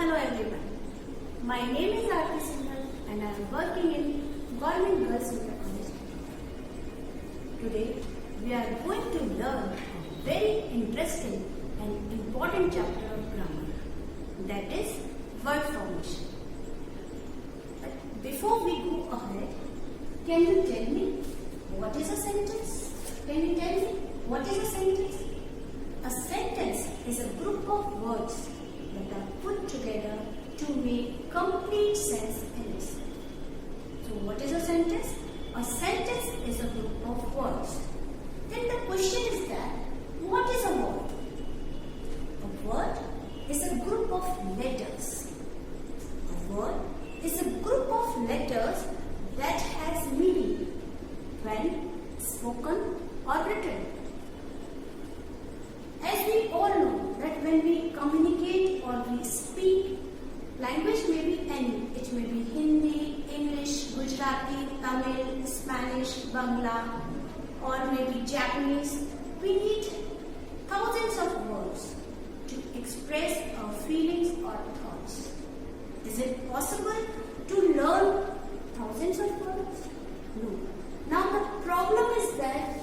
Hello everyone. My name is and I am working in Government Girls Senior College. Today we are going to learn a very interesting and important chapter of grammar, that is word formation. But before we go ahead, can you tell me what is a sentence? Can you tell me what is a sentence? A sentence is a group of words that are put together to make complete sense in it. So what is a sentence? A sentence is a group of words. Then the question is that, what is a word? A word is a group of letters. A word is a group of letters that has meaning when spoken or written. As we all know that when we communicate or we speak, language may be any. It may be Hindi, English, Gujarati, Tamil, Spanish, Bangla, or maybe Japanese. We need thousands of words to express our feelings or thoughts. Is it possible to learn thousands of words? No. Now the problem is that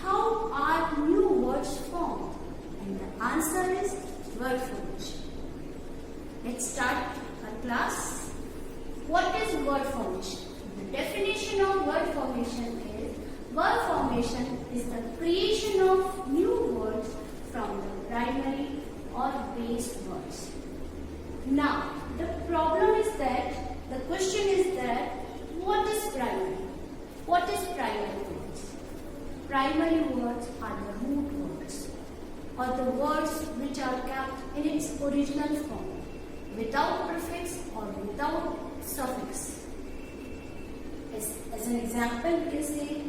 how are new words formed? And the answer is word formation. Let's start our class. What is word formation? The definition of word formation is the creation of new words from the primary or base words. Now, the problem is that, the question is that, what is primary? What is primary words? Primary words are the root words, or the words which are kept in its original form, without prefix or without suffix. As an example, we can say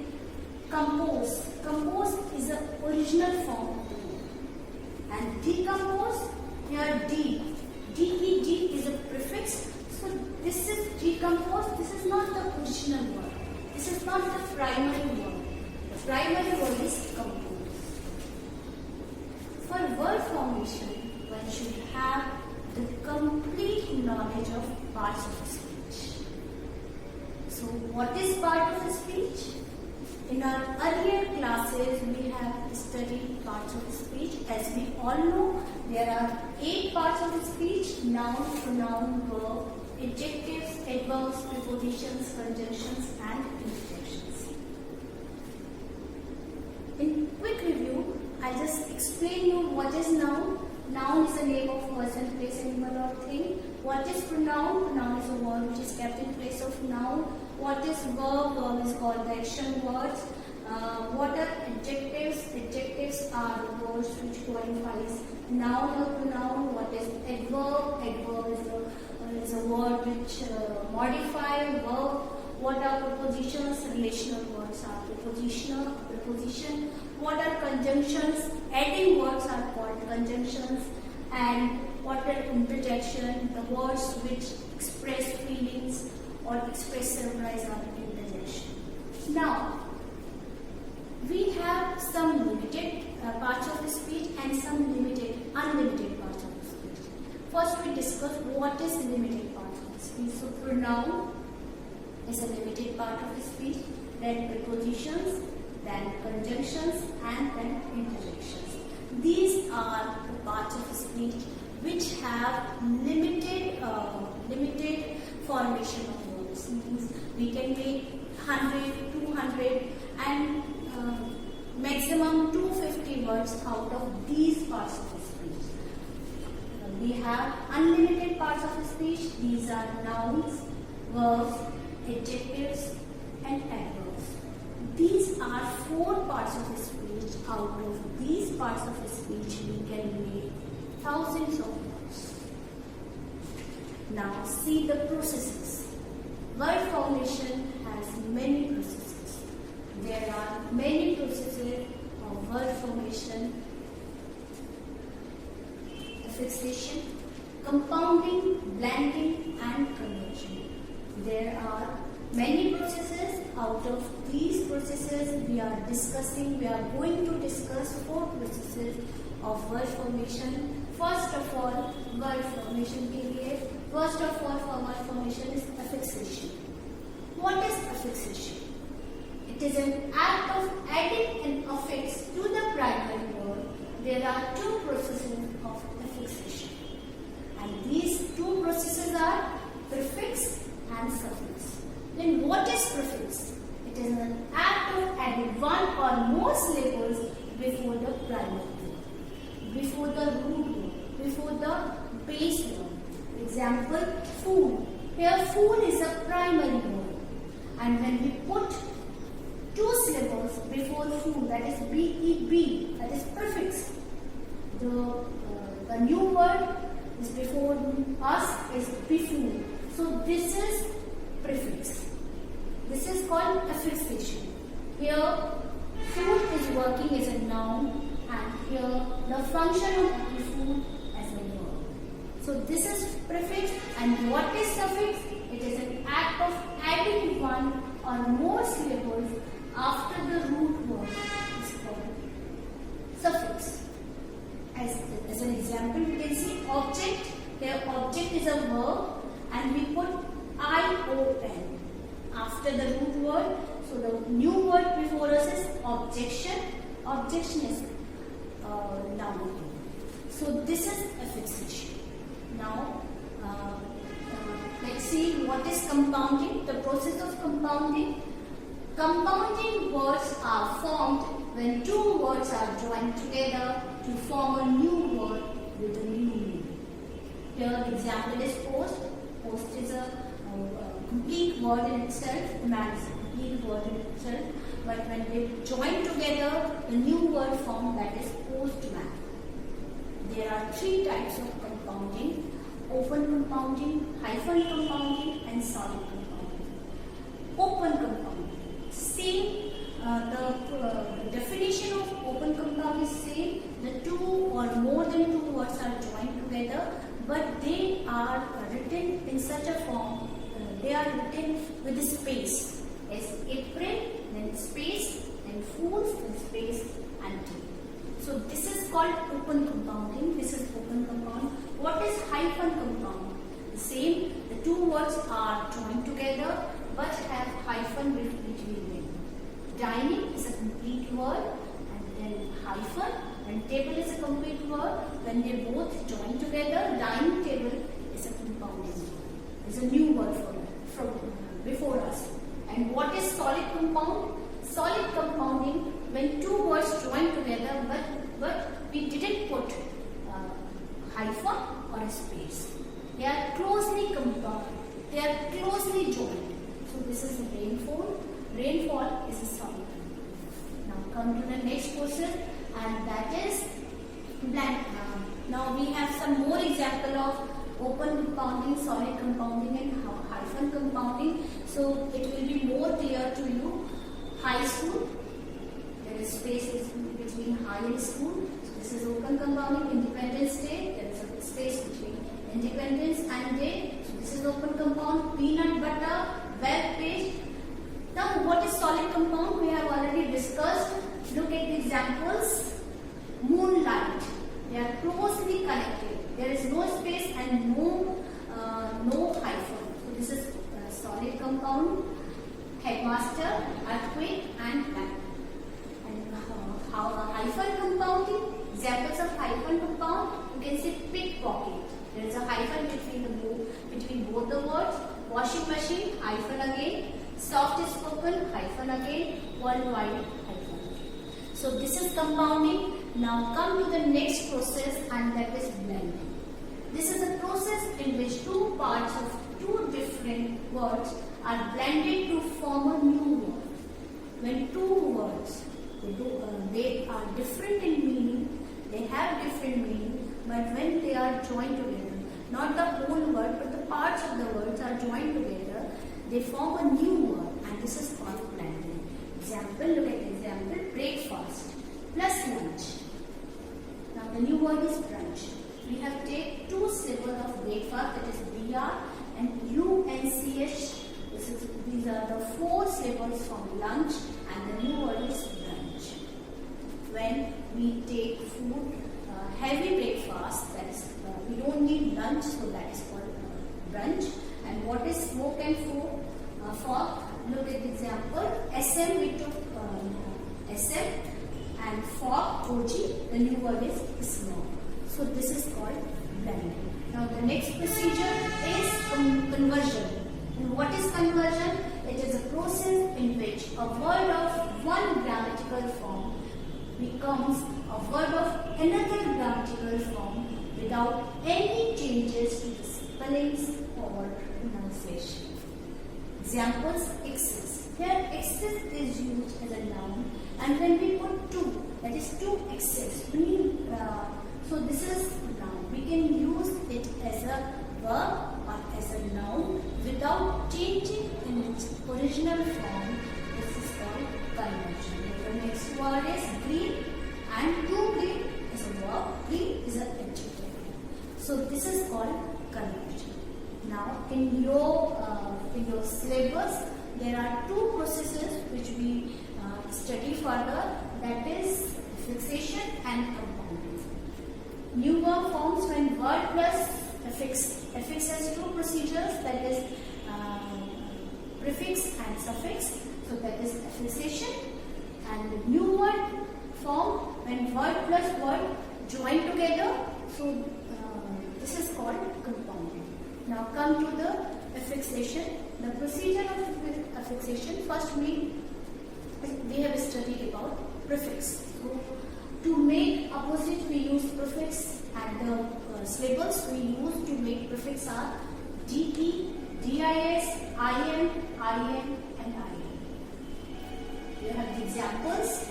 compose. Compose is the original form of the word. And decompose, here D. D-E-D is a prefix. So this is decompose. This is not the original word. This is not the primary word. The primary word is compose. For word formation, one should have the complete knowledge of parts of a speech. So, what is part of a speech? In our earlier classes, we have studied parts of a speech. As we all know, there are 8 parts of a speech: noun, pronoun, verb, adjectives, adverbs, prepositions, conjunctions, and interjections. In quick review, I'll just explain you what is noun. Noun is a name of person, place, animal or thing. What is pronoun? Pronoun is a word which is kept in place of noun. What is verb? Verb is called the action words. What are adjectives? Adjectives are words which qualifies noun or pronoun. What is adverb? Adverb is a word which modify verb. What are prepositions? Relational words are preposition. What are conjunctions? Adding words are called conjunctions. And what are interjection? The words which express feelings or express surprise are interjection. Now, we have some limited parts of the speech and some unlimited parts of the speech. First, we discuss what is limited parts of the speech. So, pronoun is a limited part of the speech, then prepositions, then conjunctions, and then interjections. These are the parts of speech which have limited formation of words. Means we can make 100, 200 and maximum 250 words out of these parts of the speech. We have unlimited parts of the speech. These are nouns, verbs, adjectives, and adverbs. These are 4 parts of the speech. Out of these parts of the speech, we can make thousands of words. Now, see the processes. Word formation has many processes. There are many processes of word formation: affixation, compounding, blending, and conversion. There are many processes. Out of these processes, we are going to discuss 4 processes of word formation. first of all, word formation के लिए first of all for word formation is affixation. What is affixation? It is an act of adding an affix to the primary word. There are two processes of affixation, and these two processes are prefix and suffix. Then what is prefix? It is an act of adding one or more syllables before the primary word, before the root word, before the base word. Example, food. Here food is a primary word, and when we put two syllables before food, that is B-E-B, that is prefix. The new word is before us is before. So this is prefix. This is called affixation. Here food is working as a noun, and here the function of the food as a verb. So this is prefix, and what is suffix? It is an act of adding one or more syllables after the root word is called suffix. As an example, we can see object. Here object is a verb, and we put I-O-N after the root word. So the new word before us is objection. Objection is noun. So this is affixation. Now let's see what is compounding. The process of compounding. Compounding words are formed when two words are joined together to form a new word with a new meaning. Here example is post. Post is a complete word in itself. Man is a complete word in itself. But when they join together, the new word formed, that is postman. There are three types of compounding: open compounding, hyphen compounding, and solid compounding. Open compounding. Same, the definition of open compound is same. The two or more than two words are joined together, but they are written in such a form. They are written with space. As April, then space, then fools, then space, and tea. So this is called open compounding. This is open compound. What is hyphen compound? The same. The two words are joined together, but have hyphen between them. Dining is a complete word, and then hyphen, and table is a complete word. When they both join together, dining table is a compounding word. It's a new word from before us. And what is solid compound? Solid compounding, when two words join together, but we didn't put hyphen or a space. They are closely compounded. They are closely joined. So this is rainfall. Rainfall is a solid compound. Now come to the next process, and that is blank. Now we have some more example of open compounding, solid compounding, and hyphen compounding. So it will be more clear to you. High school. There is space between high and school. So this is open compounding. Independence Day. There is a space between independence and day. So this is open compound. Peanut butter. Web page. Now what is solid compound? We have already discussed. Look at the examples. Moonlight. They are closely connected. There is no space and no hyphen. So this is solid compound. Headmaster, earthquake, and land. And how hyphen compounding? Examples of hyphen compound. You can say pickpocket. There is a hyphen between both the words. Washing machine, hyphen again. Soft spoken, hyphen again. Worldwide, hyphen again. So this is compounding. Now come to the next process, and that is blending. This is a process in which two parts of two different words are blended to form a new word. When two words, they are different in meaning, they have different meaning, but when they are joined together, not the whole word, but the parts of the words are joined together, they form a new word, and this is called blending. Example, look at the example, breakfast plus lunch. Now the new word is brunch. We have taken two syllables of breakfast, that is BR and UNCH. These are the four syllables from lunch, and the new word is brunch. When we take food, heavy breakfast, that is brunch, so that is called brunch. And what is smoke and fog? Look at the example. SM, we took SM, and fog, OG, the new word is smoke. So this is called blending. Now the next procedure is conversion. And what is conversion? It is a process in which a word of one grammatical form becomes a word of another grammatical form without any changes to the spellings or pronunciation. Examples: X's. Here X's is used as a noun, and when we put two, that is two X's. So this is a noun. We can use it as a verb or as a noun without changing in its original form. This is called conversion. The next word is green, and to green is a verb, green is an adjective. So this is called conversion. Now in your syllabus there are two processes which we study further, that is fixation and compounding. New verb forms when word plus affix. Affix has two procedures, that is prefix and suffix. So that is affixation. And new word form when word plus word join together. So this is called compounding. Now come to the affixation. The procedure of affixation. First we have studied about prefix. So to make opposite we use prefix, and the syllables we use to make prefix are de, dis, in, and in. You have the examples.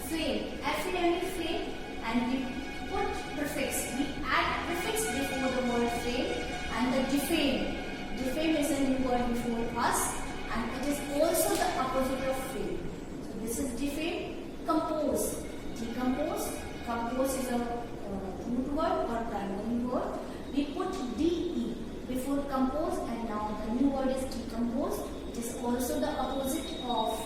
Fame, F-A-M-E, fame, and we put prefix. We add prefix before the word fame, and the defame. Defame is a new word before us, and it is also the opposite of fame. So this is defame. Compose, decompose. Compose is a root word or primary word. We put de before compose, and now the new word is decompose. It is also the opposite of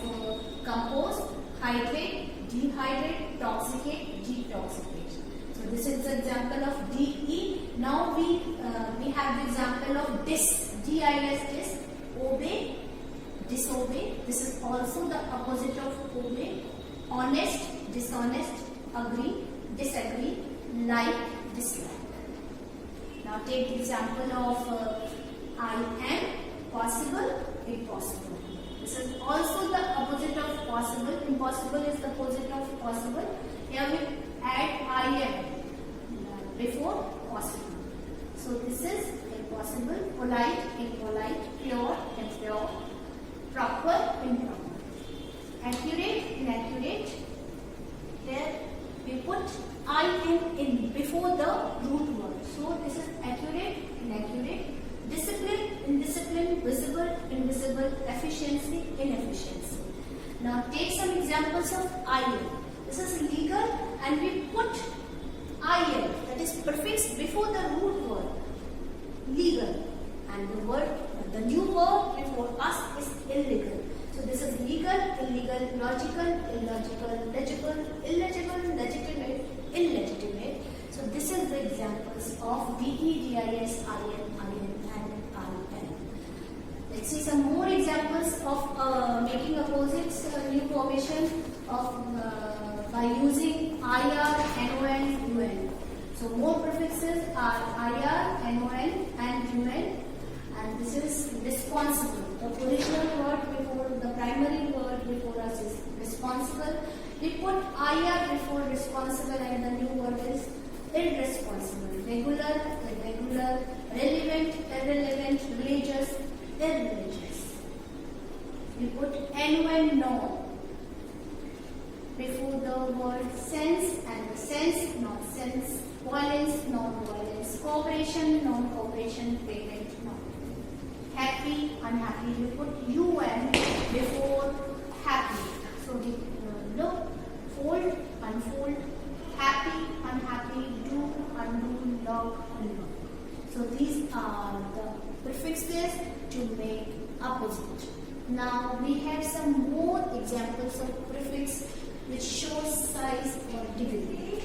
compose. Hydrate, dehydrate, toxicate, detoxicate. So this is the example of de. Now we have the example of dis, dis, obey, disobey. This is also the opposite of obey. Honest, dishonest, agree, disagree, like, dislike. Now take the example of I am, possible, impossible. This is also the opposite of possible. Impossible is the opposite of possible. Here we add I am before possible. So this is impossible, polite, impolite, pure, impure, proper, improper, accurate, inaccurate. Here we put I am in before the root word. So this is accurate, inaccurate, discipline, indiscipline, visible, invisible, efficiency, inefficiency. Now take some examples of I am. This is legal, and we put I am, that is prefix before the root word, legal, and the new word before us is illegal. So this is legal, illegal, logical, illogical, legible, illegible, legitimate, illegitimate. So this is the examples of DE, DIS, IN, and IN. Let's see some more examples of making opposites, new formation of by using IR, NON, UN. So more prefixes are IR, NON, and UN. And this is responsible. The original word before the primary word before us is responsible. We put IR before responsible, and the new word is irresponsible. Regular, irregular, relevant, irrelevant, religious, irreligious. We put NON, no, before the word sense, and the sense, non-sense, violence, non-violence, cooperation, non-cooperation, payment, non. Happy, unhappy, we put UN before happy. So we look, fold, unfold, happy, unhappy, do, undo, log, unlog. So these are the prefixes to make opposite. Now we have some more examples of prefix which shows size or degree.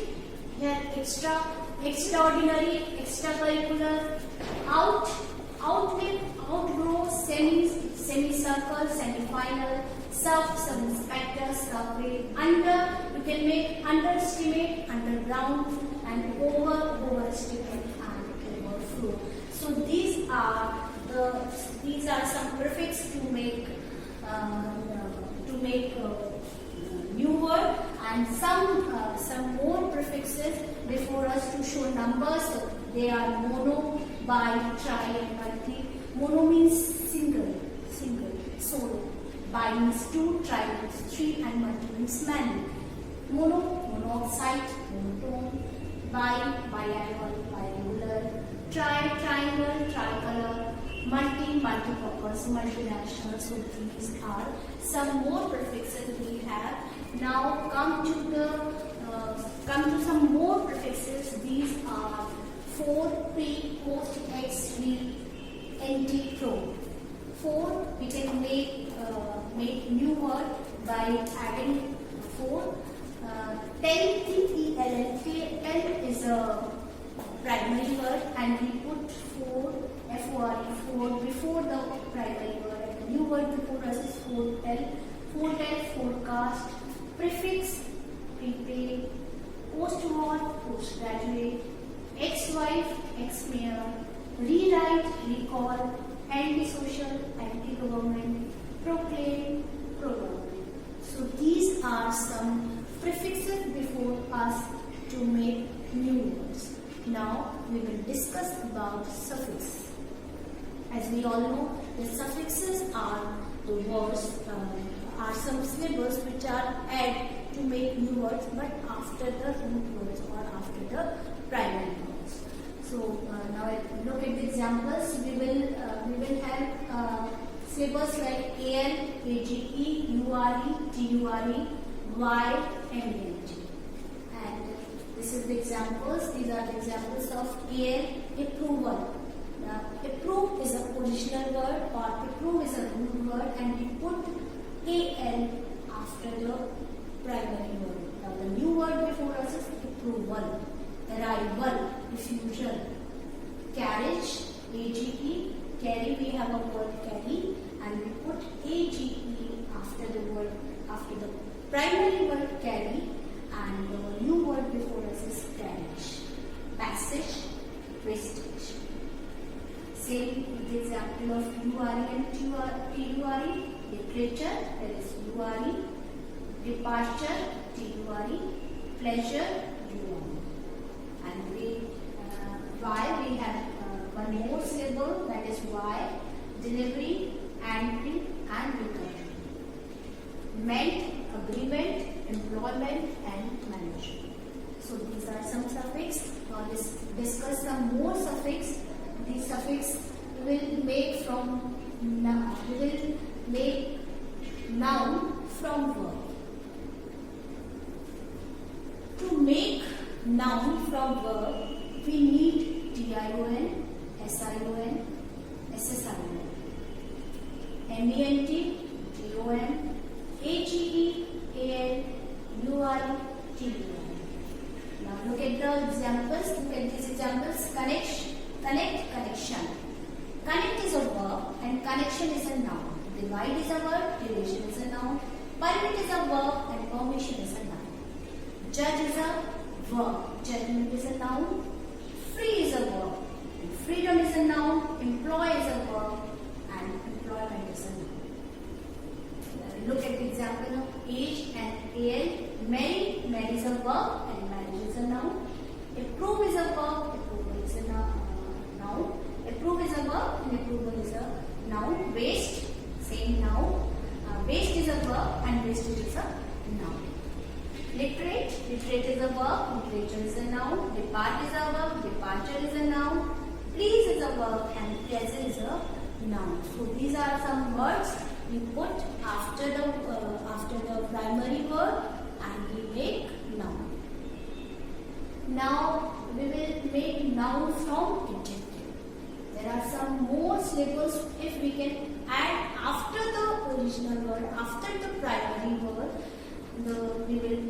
Here extra, extraordinary, extracurricular, Sub, sub-inspector, survey. Under, you can make underestimate, underground, and overestimate, and overflow. So these are some prefix to make new word, and some more prefixes before us to show numbers. So they are mono, bi, tri, and multi. Mono means single, solo. Bi means two, tri means three, and multi means many. Mono, monoxide, monotone. Bi, biannual, biangular. Tri, triangle, tricolor. Multi, multipurpose, multinational. So these are some more prefixes we have. Now come to some more prefixes. These are for, pre, post, ex, re, nt, pro. For, we can make new word by adding for. Tell, T-E-L-L. Tell is a primary word, and we put for, F-O-R-E, for before the primary word. And the new word before us is foretell. Foretell, forecast. Prefix, prepaid. Post-war, postgraduate. Ex-wife, ex-mayor. Rewrite, recall. Anti-social, anti-government. Proclaim, pro-government. So these are some prefixes before us to make new words. Now we will discuss about suffix. As we all know, the suffixes are the words, are some syllables which are added to make new words, but after the root words or after the primary words. So now look at the examples. We will have syllables like al, age, ure, ture, y, and nt. And this is the examples. These are the examples of al, approval. Now, approve is a positional word, or approve is a root word, and we put al after the primary word. Now the new word before us is approval. Arrival, refusal. Carriage, age, carry, we have a word carry, and we put age after the primary word carry, and the new word before us is carriage. Passage, wastage. Same with the example of ure and ture. Literature, there is ure. Departure, ture. Pleasure, ure. And y, we have one more syllable, that is y. Delivery, entry, and return. Meant, agreement, employment, and management. So these are some suffix. Now let's discuss some more suffix. These suffix we will make noun from verb. To make noun from verb, we need tion, sion, ssion, ment, don, age, al, ui, tui. Now look at the examples. Look at these examples. Connect, connection. Connect is a verb and connection is a noun. Divide is a verb, division is a noun. Permit is a verb and permission is a noun. Judge is a verb, judgment is a noun. Free is a verb, and freedom is a noun. Employ is a verb, and employment is a noun. Look at the example of age and al. Marry is a verb and marriage is a noun. Approve is a verb, approval is a noun. Approve is a verb and approval is a noun. Waste, same noun. Waste is a verb and wastage is a noun. Literate is a verb, literature is a noun. Depart is a verb, departure is a noun. Please is a verb and pleasure is a noun. So these are some words we put after the primary word and we make noun. Now we will make noun from adjective. There are some more syllables if we can add after the original word, after the primary word, we will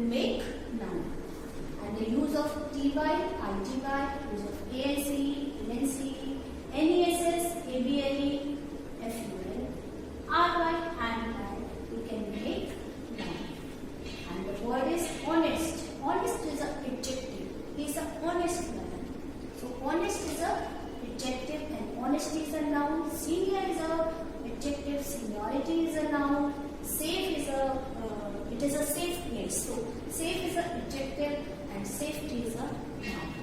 make noun. And the use of ty, ity, use of ase, nc, ness, able, ful, ry, and Honest is a adjective and honesty is a noun. Senior is a adjective, seniority is a noun. Safe is it is a safe place. So safe is an adjective and safety is a noun.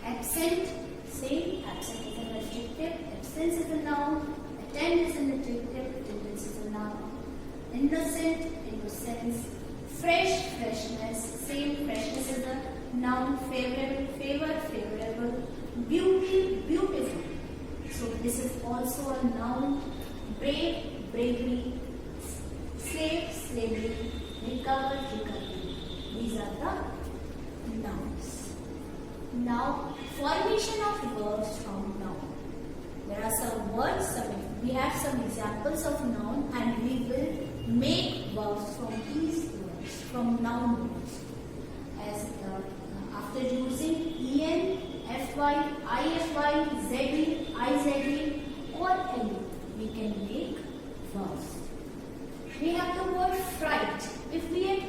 Absent, same, absent is an adjective, absence is a noun. Attend is an adjective, attendance is a noun. Innocent, innocence. Fresh, freshness, same, freshness is a noun. Favorable, favor, favorable. Beauty, beautiful. So this is also a noun. Brave, bravery. Slave, slavery. Recover, recovery. These are the nouns. Now, formation of verbs from noun. There are some words, we have some examples of noun and we will make verbs from these words, from noun words. As after using en, fy, ify, ze, ize or any, we can make verbs. We have the word fright. If we add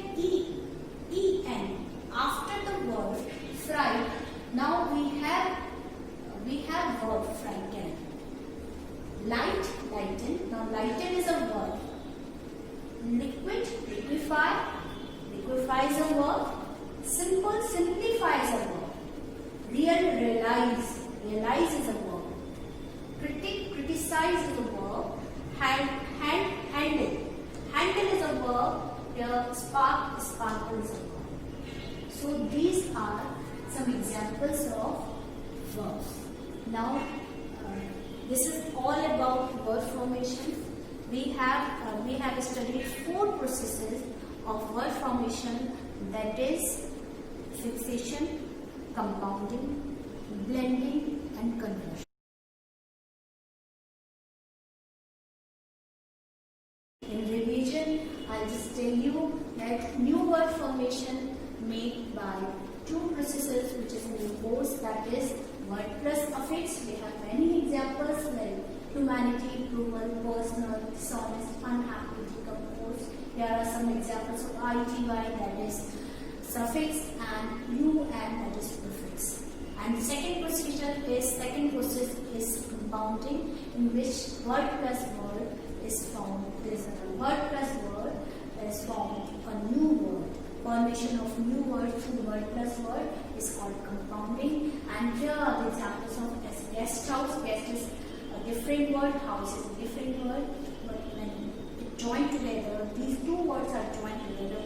en after the word fright, now we have verb frighten. Light, lighten. Now lighten is a verb. Liquid, liquefy. Liquefy is a verb. Simple, simplify is a verb. Real, realize. Realize is a verb. Critic, criticize is a verb. Handle. Handle is a verb. Here, spark, sparkle is a verb. So these are some examples of verbs. Now, this is all about word formation. We have studied 4 processes of word formation, that is fixation, compounding, blending and conversion. In revision, I'll just tell you that new word formation made by 2 processes which is in the course, that is word plus affix. We have many examples like humanity, approval, personal, dishonest, unhappy, decompose. Here are some examples of ity, that is suffix, and un, that is prefix. And the second process is compounding, in which word plus word is formed. There is a word plus word is formed a new word. Formation of new word through word plus word is called compounding. And here are the examples of guest house. Guest is a different word, house is a different word, but when it joined together, these 2 words are joined together,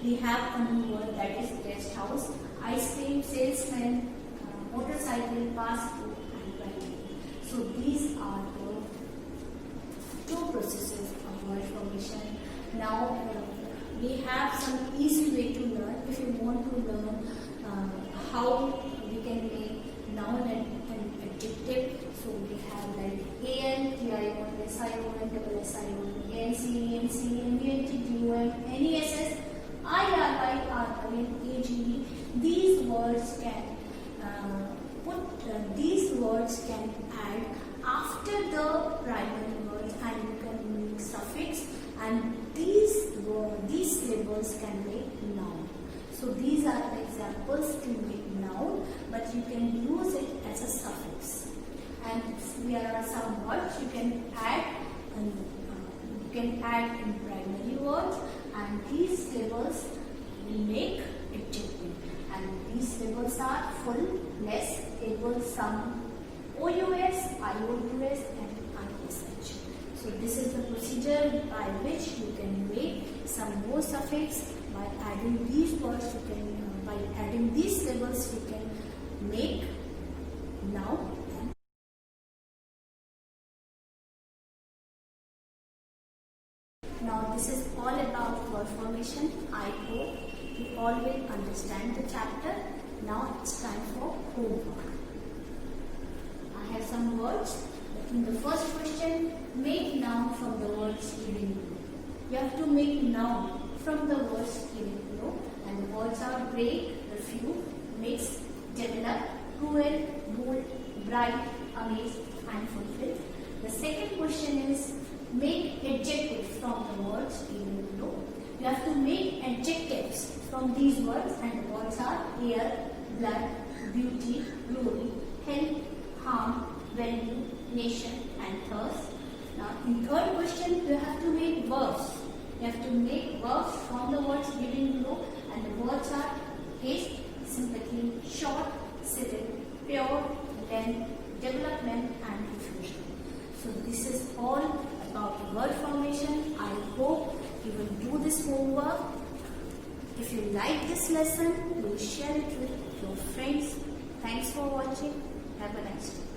we have a new word, that is guest house. Ice cream, salesman, motorcycle, pass through and writing. So these are the 2 processes of word formation. Now we have some easy way to learn. If you want to learn how we can make noun and adjective, so we have like an, tion, sion, double sion, anc, anc, nent, ness, irry, rry, age. These words can these words can add after the primary words, and you can make suffix, and these syllables can make noun. So these are the examples to make noun, but you can use it as a suffix. And there are some words you can add, in primary words, and these syllables will make adjective. And these syllables are full, less, able, some, ous, ious, and ish. So this is the procedure by which you can make some more suffix. By adding these words, by adding these syllables, you can make noun. Now this is all about word formation. I hope you all will understand the chapter. Now it's time for homework. I have some words. In the first question, make noun from the words given below. You have to make noun from the words given below, and the words are break, refute, mix, develop, cruel, bold, bright, amaze, and fulfill. The second question is make adjectives from the words given below. You have to make adjectives from these words, and the words are air, blood, beauty, glory, help, harm, value, nation and thirst. Now in third question you have to make verbs. You have to make verbs from the words given below, and the words are haste, sympathy, short, civil, pure, then development and diffusion. So this is all about word formation. I hope you will do this homework. If you like this lesson, you will share it with your friends. Thanks for watching. Have a nice day.